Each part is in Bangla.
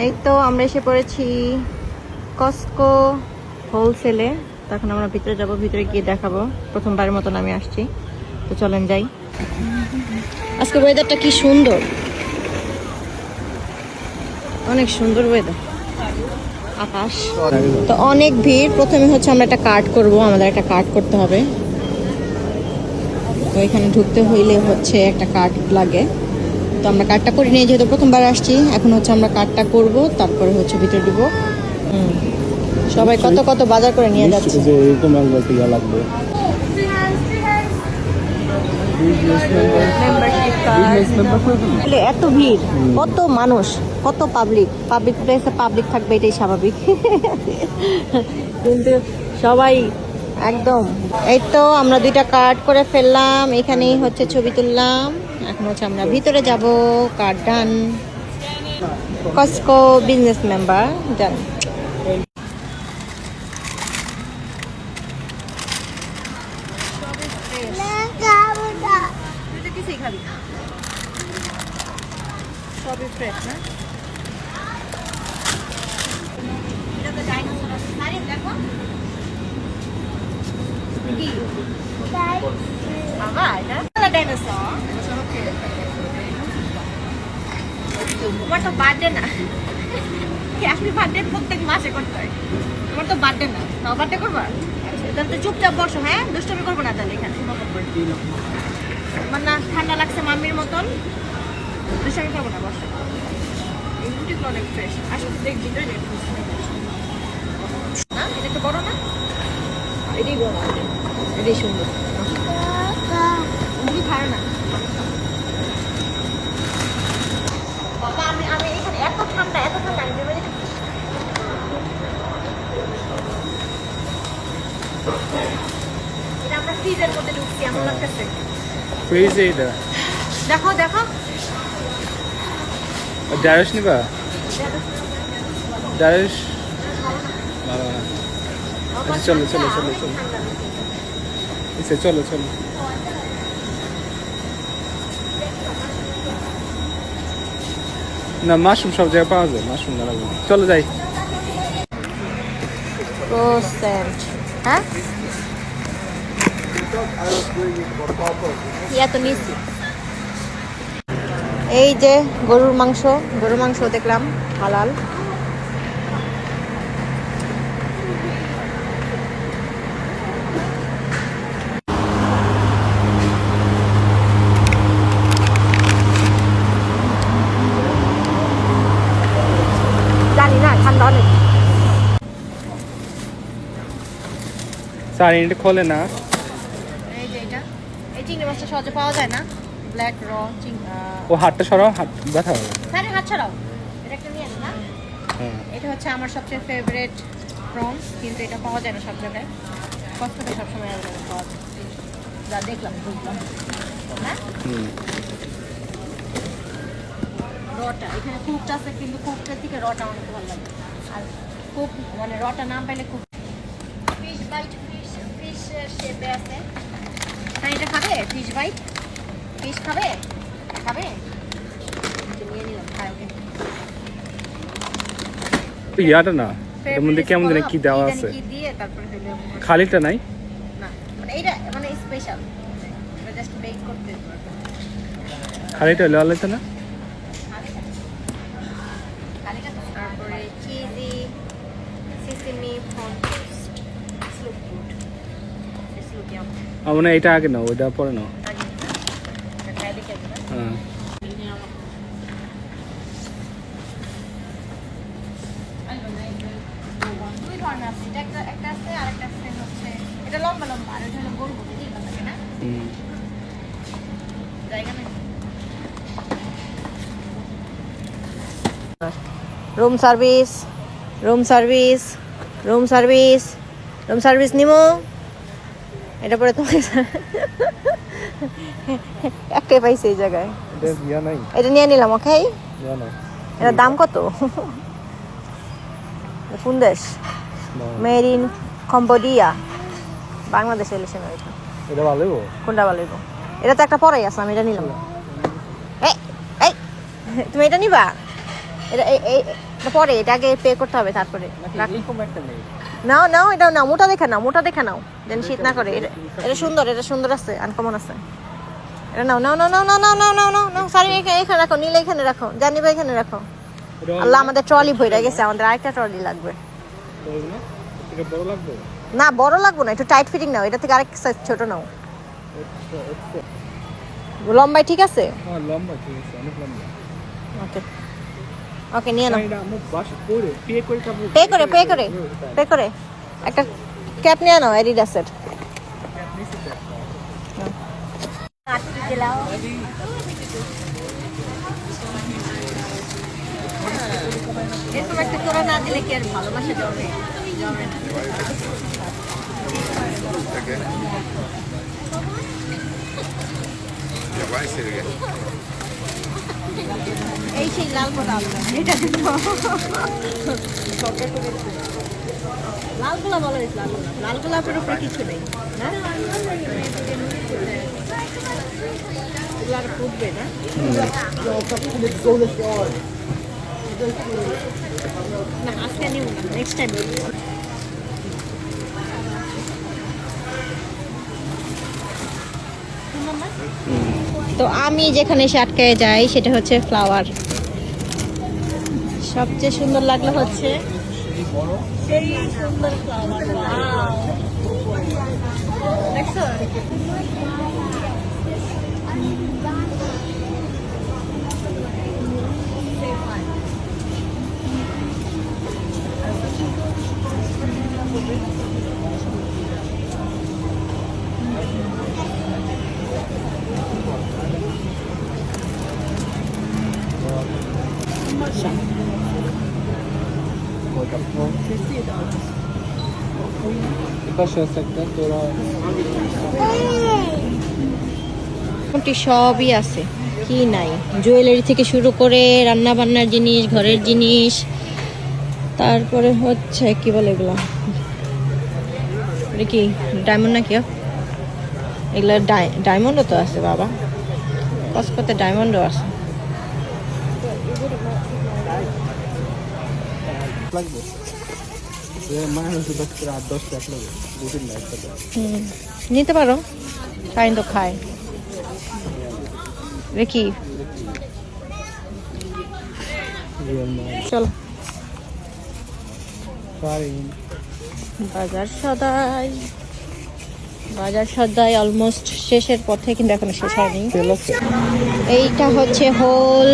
এই তো আমরা এসে পড়েছি কস্কো হোলসেলে। তখন আমরা ভিতরে যাব, ভিতরে গিয়ে দেখাবো। প্রথমবারের মতন আমি আসছি, তো চলেন যাই। আজকে ওয়েদারটা কি সুন্দর, অনেক সুন্দর ওয়েদার, আকাশ তো অনেক ভিড়। প্রথমে হচ্ছে আমরা একটা কার্ড করব, আমাদের একটা কার্ড করতে হবে। তো এখানে ঢুকতে হইলে হচ্ছে একটা কার্ড লাগে, তো আমরা কার্ডটা করে নিয়ে, যেহেতু প্রথমবার আসছি, এখন হচ্ছে আমরা কার্ডটা করব, তারপরে হচ্ছে ভিতরে ঢুকবো। সবাই কত কত বাজার করে নিয়ে যাচ্ছে। লাগবে এত ভিড়, কত মানুষ, কত পাবলিক প্লেসে পাবলিক থাকবে, এটাই স্বাভাবিক। কিন্তু সবাই একদম। এই তো আমরা 2টা কার্ড করে ফেললাম, এখানেই হচ্ছে ছবি তুললাম। এখন হচ্ছে আমরা ভিতরে যাব। কার্ড ডান, কস্কো বিজনেস মেম্বার ডান। সবই ফ্রেশ না? এটা তো ডাইনোসর আছে, আরে দেখো কি বাবা, এটা ডাইনোসর। তোমার তো বার্থডে না, হ্যাপি বার্থডে প্রত্যেক মাসে করতে হয়। তোমার তো বার্থডে না, নাও বার্থডে করবা? তাহলে তো চুপচাপ বসো, হ্যাঁ, দুষ্টমি করবো না তাহলে এখানে। আমার না ঠান্ডা লাগছে মাম্মির মতন, দুষ্টমি করবো না, বসো। এই রুটিগুলো অনেক ফ্রেশ, আসলে দেখবি না, এটা একটু বড় না, এটাই বড়, এটাই সুন্দর। তুমি খায় না বাবা, আমি এখানে এত ঠান্ডা আমি ভেবে এটা আমরা ফ্রিজের মধ্যে ঢুকছি, আমার লাগতেছে ফ্রিজে। এটা দেখো দেখো, ডায়স নিবা? ডায়স ভালো না। আচ্ছা চলো চলো চলো চলো, এসে চলো চলো। না, মাশরুম সব জায়গায় পাওয়া যায়, মাশরুম না লাগবে। চলো যাই। হ্যাঁ ইয়া তো নিচ্ছি। এই যে গরুর মাংস দেখলাম হালাল। জানি না, ঠান্ডা অনেক। স্যার এটা খোলে না। এই যে এটা, এই চিংড়ি মাছটা সহজে পাওয়া যায় না, ব্ল্যাক র ও হাতটা সরাও, হাত ব্যথা হবে। হ্যাঁ, হাত ছাড়াও, এটা একটা নিয়ে না। হ্যাঁ, এটা হচ্ছে আমার সবচেয়ে ফেভারিট প্রনস, কিন্তু এটা পাওয়া যায় না সব জায়গায়। কস্কোতে সবসময় অ্যাভেলেবল পাওয়া যায়, যা দেখলাম বুঝলাম। হ্যাঁ, রটা এখানে কুকটা আছে, কিন্তু কুকটার থেকে রটা অনেক ভালো লাগে। আর কুক মানে রটা নাম পাইলে খুব। ফিশ বাইট, ফিশ শেপে আছে। হ্যাঁ, এটা খাবে? ফিশ বাইট, ফিশ খাবে? খাবে? নিয়ে নিলাম, খায় ওকে। ইয়াটা না, এর মধ্যে কেমন জানি কি দেওয়া আছে, কি দিয়ে তারপরে হলো খালিটা নাই না, মানে এটা মানে স্পেশাল, এটা জাস্ট বেক করতে। খালিটা হলে আলাদা না। তারপরে চিজি সিসিমি ফর্ম toast, it's look good, it's look yum. আমার মনে হয় এটা আগে নাও, ওইটা পরে নাও। খাই দেখে আসবে। হ্যাঁ, দুই ধরনের আছে, এটা একটা আছে, আর একটা আছে হচ্ছে এটা লম্বা লম্বা, আর এটা হলো গোল গোল, ঠিক আছে না? জায়গা নেই। Room service, room service, room service, room service নিমো। এটা পরে তোমাকে একটাই পাইছে এই জায়গায়, এটা নিয়ে নিলাম। ওকে, এটার দাম কত? কোন দেশ? মেড ইন কম্বোডিয়া, বাংলাদেশ এলিশন। এটা ভালো। কোনটা ভালো? এটা তো একটা পরেই আছে, আমি এটা নিলাম। এই এই, তুমি এটা নিবা? এটা এটা পরে, এটা আগে পে করতে হবে তারপরে। এরকম একটা নেই। নাও নাও, এটা নাও, মোটা দেখে নাও, মোটা দেখে নাও, যেন শীত না করে। এটা সুন্দর, এটা সুন্দর আছে, আনকমন আছে। এটা নাও নাও নাও নাও নাও নাও নাও নাও নাও নাও, সরি এখানে রাখো, নীলা এখানে রাখো, জানিবা এখানে রাখো। আল্লাহ, আমাদের ট্রলি ভরে গেছে, আমাদের আরেকটা ট্রলি লাগবে। এটা বড় লাগবে না, বড় লাগবে না, একটু টাইট ফিটিং নাও, এটা থেকে আরেক সাইজ ছোট নাও। লম্বাই ঠিক আছে? হ্যাঁ লম্বা ঠিক আছে, অনেক লম্বা। ওকে ওকে, নিয়ে নাও। এটা আমার বাসা করে পে করে তারপর পে করে একটা ক্যাপ নিয়ে নাও অ্যাডিডাসের। এরকম একটা তোরা না দিলে কি আর ভালোবাসা জমে? জমে না। এই সেই লাল গোলাপ, এটা লাল গোলাপ বলা হয়েছে, লাল গোলাপ। লাল গোলাপের উপরে কিছু নেই না, এগুলো আর ফুটবে না। না, আজকে নিব না, নেক্সট টাইম। তো আমি যেখানে এসে আটকায় যাই সেটা হচ্ছে ফ্লাওয়ার। সবচেয়ে সুন্দর লাগলো হচ্ছে সেই সুন্দর ফ্লাওয়ার। দেখছো? এপাশে আছে একটা তোরা মোটামুটি সবই আছে, কি নাই? জুয়েলারি থেকে শুরু করে রান্না বান্নার জিনিস, ঘরের জিনিস, তারপরে হচ্ছে কি বলে এগুলো, এটা কি ডায়মন্ড নাকি? এগুলো ডায়মন্ডও তো আছে বাবা, কসকতে ডায়মন্ডও আছে। লাগবে মানে হচ্ছে 10 করে 8-10 লাখ লাগবে, 2-3 লাখ টাকা। নিতে পারো, ফাইন তো খায়। দেখি চলো বাজার সদাই অলমোস্ট শেষের পথে, কিন্তু এখনো শেষ হয়নি। এইটা হচ্ছে হোল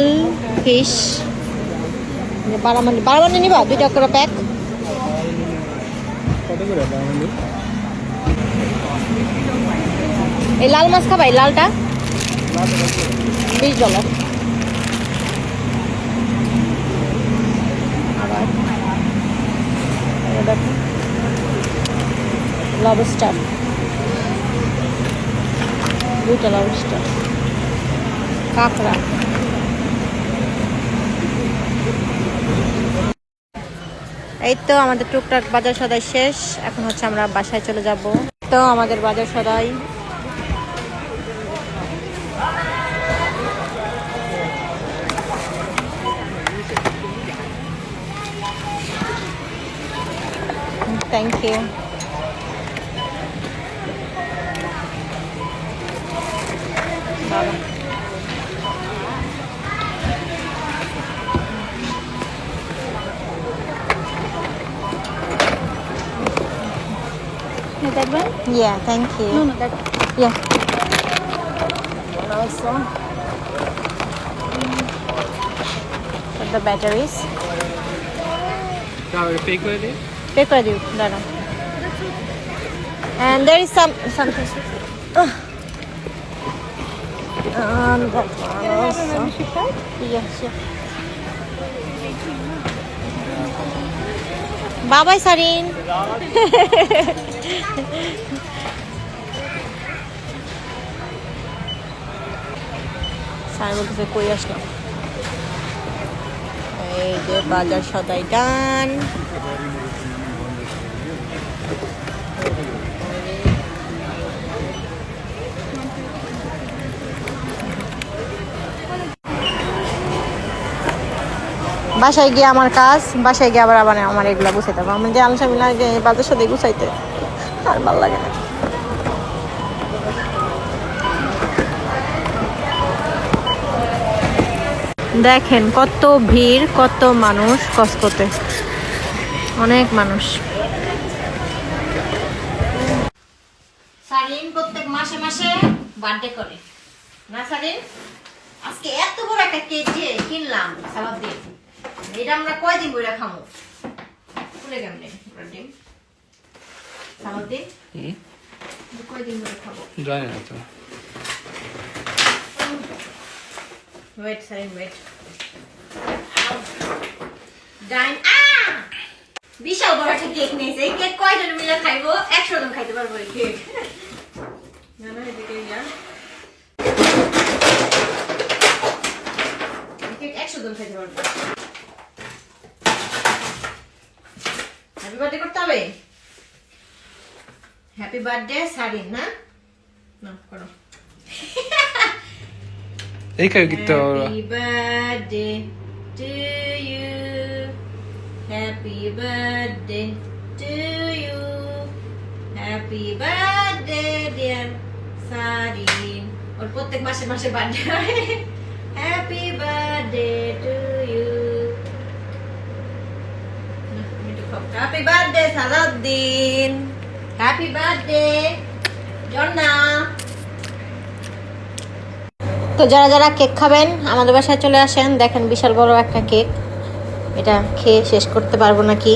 ফিশ, বারামানি নিবা 2 টাকা করে প্যাক। কত করে বানালি? এই লাল মাছ খাবা, এই লালটা $20। আবার দেখো লবস্টার, 2টা লবস্টার, কাঁকড়া। এই তো আমাদের টুকটাক বাজার সদাই শেষ, এখন হচ্ছে আমরা বাসায় চলে যাব। তো আমাদের বাজার সদাই থ্যাংক ইউ। বাবা that one? Yeah, thank you. No, that. Yeah. And also for the batteries. তাহলে পে করে দিই। Pay for you, Dada. And there is something. That one also. Yes, yeah. Bye bye, Sarin. সাইন বলতেছে কই আসলাম। এই যে বাজার সদাই ডান। বাসায় গিয়ে আমার কাজ, বাসায় গিয়ে আবার আবার আমার এগুলো গুছাইতে হবে। আমার যে আনসামি লাগে বাজার সাথে গুছাইতে, আর ভালো লাগে না। দেখেন কত ভিড়, কত মানুষ কষ্টতে, অনেক মানুষ। সারিন প্রত্যেক মাসে মাসে বার্থডে করে না সারিন? আজকে এত বড় একটা কেক যে কিনলাম সালাদ দিয়ে, এটা আমরা কয়দিন বইরা খামো? খুলে কেমনে ডিম সালাদ দিয়ে কয়দিন বইরা খাবো জানি না তো। Wait Sarin wait. ডাইন বিশাল বড় একটা কেক নিয়েছে। এই কেক কয়জন মিলে খাইবো? 100 জন খাইতে পারবো এই কেক। না না এদিকে যা, এই কেক 100 জন খাইতে পারবো। হ্যাপি বার্থডে করতে হবে। Happy birthday Sarin. না না করো। এই কাজ করতে হবে। Happy birthday to you, happy birthday to you, happy birthday dear Sarin. ওর প্রত্যেক মাসে মাসে বার্থডে হয়। Happy birthday to you. Happy birthday Salauddin, happy birthday Janna. তো যারা যারা কেক খাবেন আমাদের বাসায় চলে আসেন। দেখেন বিশাল বড় একটা কেক, এটা খেয়ে শেষ করতে পারবো নাকি।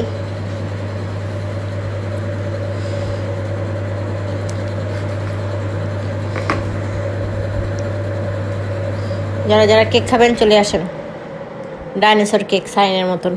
যারা যারা কেক খাবেন চলে আসেন। ডাইনোসর কেক সাইনের মতন।